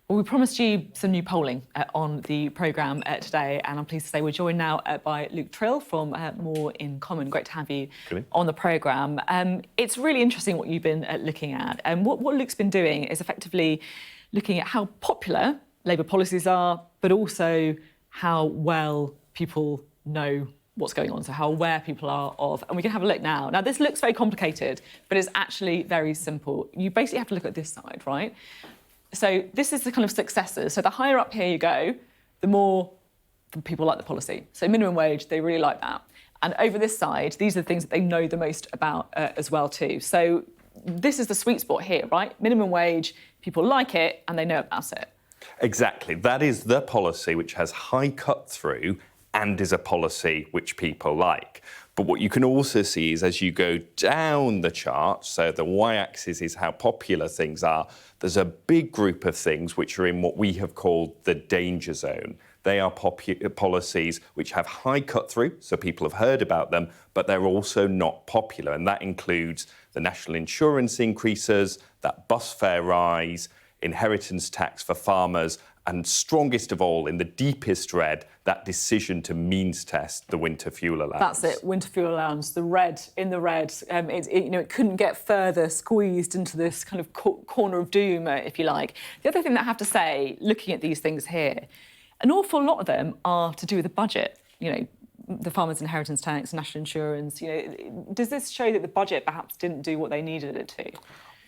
Well, we promised you some new polling on the programme today, and I'm pleased to say we're joined now by Luke Trill from More in Common. Great to have you on the programme. It's really interesting what you've been looking at. And what Luke's been doing is effectively looking at how popular Labour policies are, but also how well people know what's going on, so how aware people are of. And we can have a look now. Now, this looks very complicated, but it's actually very simple. You basically have to look at this side, right? So this is the kind of successes. So the higher up here you go, the more people like the policy. So minimum wage, they really like that. And over this side, these are the things that they know the most about as well too. So this is the sweet spot here, right? Minimum wage, people like it and they know about it. Exactly. That is the policy which has high cut-through and is a policy which people like. But what you can also see is as you go down the chart, so the y-axis is how popular things are, there's a big group of things which are in what we have called the danger zone. They are policies which have high cut-through, so people have heard about them, but they're also not popular. And that includes the national insurance increases, that bus fare rise, inheritance tax for farmers, and strongest of all, in the deepest red, that decision to means test the winter fuel allowance. That's it, winter fuel allowance, the red, in the red. It couldn't get further squeezed into this kind of corner of doom, if you like. The other thing that I have to say, looking at these things here, an awful lot of them are to do with the budget. The farmers' inheritance tax, national insurance. Does this show that the budget perhaps didn't do what they needed it to?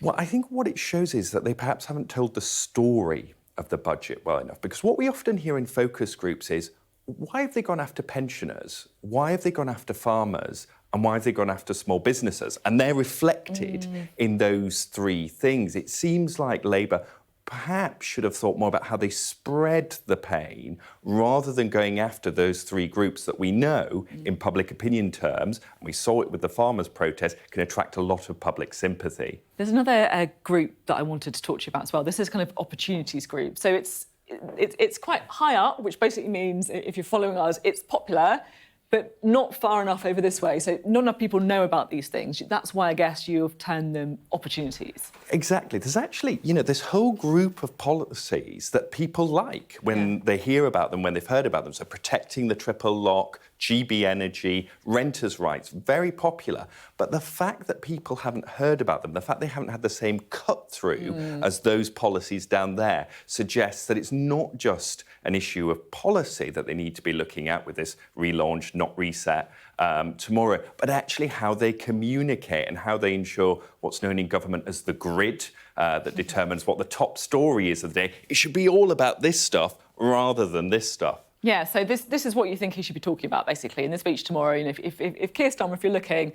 Well, I think what it shows is that they perhaps haven't told the story of the budget well enough, because what we often hear in focus groups is, why have they gone after pensioners? Why have they gone after farmers? And why have they gone after small businesses? And they're reflected in those three things. It seems like Labour perhaps should have thought more about how they spread the pain rather than going after those three groups that we know in public opinion terms, and we saw it with the farmers' protest, can attract a lot of public sympathy. There's another group that I wanted to talk to you about as well. This is kind of opportunities group. So it's quite high up, which basically means, if you're following us, it's popular, but not far enough over this way. So not enough people know about these things. That's why I guess you've termed them opportunities. Exactly. There's actually, this whole group of policies that people like when they hear about them, when they've heard about them. So protecting the triple lock, GB energy, renters' rights, very popular. But the fact that people haven't heard about them, the fact they haven't had the same cut-through as those policies down there, suggests that it's not just an issue of policy that they need to be looking at with this relaunch, not reset, tomorrow, but actually how they communicate and how they ensure what's known in government as the grid that determines what the top story is of the day. It should be all about this stuff rather than this stuff. Yeah, so this is what you think he should be talking about, basically, in the speech tomorrow. If Keir Starmer, if you're looking,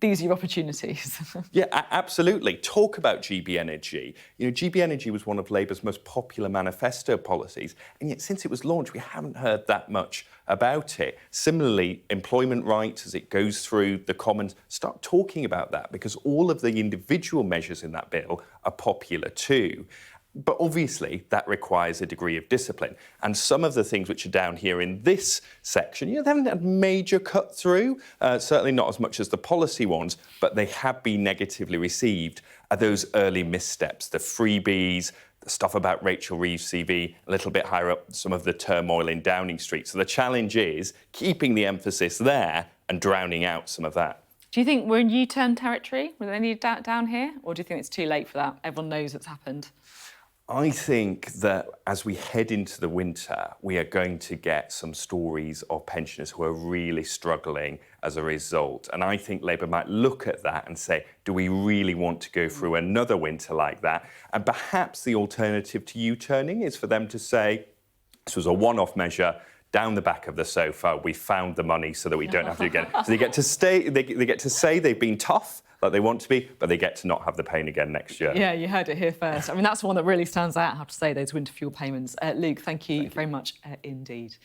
these are your opportunities. Yeah, absolutely. Talk about GB Energy. GB Energy was one of Labour's most popular manifesto policies, and yet since it was launched, we haven't heard that much about it. Similarly, employment rights, as it goes through the Commons, start talking about that, because all of the individual measures in that bill are popular too. But obviously, that requires a degree of discipline. And some of the things which are down here in this section, they haven't had major cut through, certainly not as much as the policy ones, but they have been negatively received, are those early missteps, the freebies, the stuff about Rachel Reeves' CV, a little bit higher up, some of the turmoil in Downing Street. So the challenge is keeping the emphasis there and drowning out some of that. Do you think we're in U-turn territory with any down here? Or do you think it's too late for that? Everyone knows what's happened. I think that as we head into the winter, we are going to get some stories of pensioners who are really struggling as a result. And I think Labour might look at that and say, do we really want to go through another winter like that? And perhaps the alternative to U-turning is for them to say, this was a one-off measure, down the back of the sofa, we found the money so that we don't have to do it again. So they get to stay, they get to say they've been tough, like they want to be, but they get to not have the pain again next year. Yeah, you heard it here first. I mean, that's one that really stands out, I have to say, those winter fuel payments. Luke, thank you very much indeed.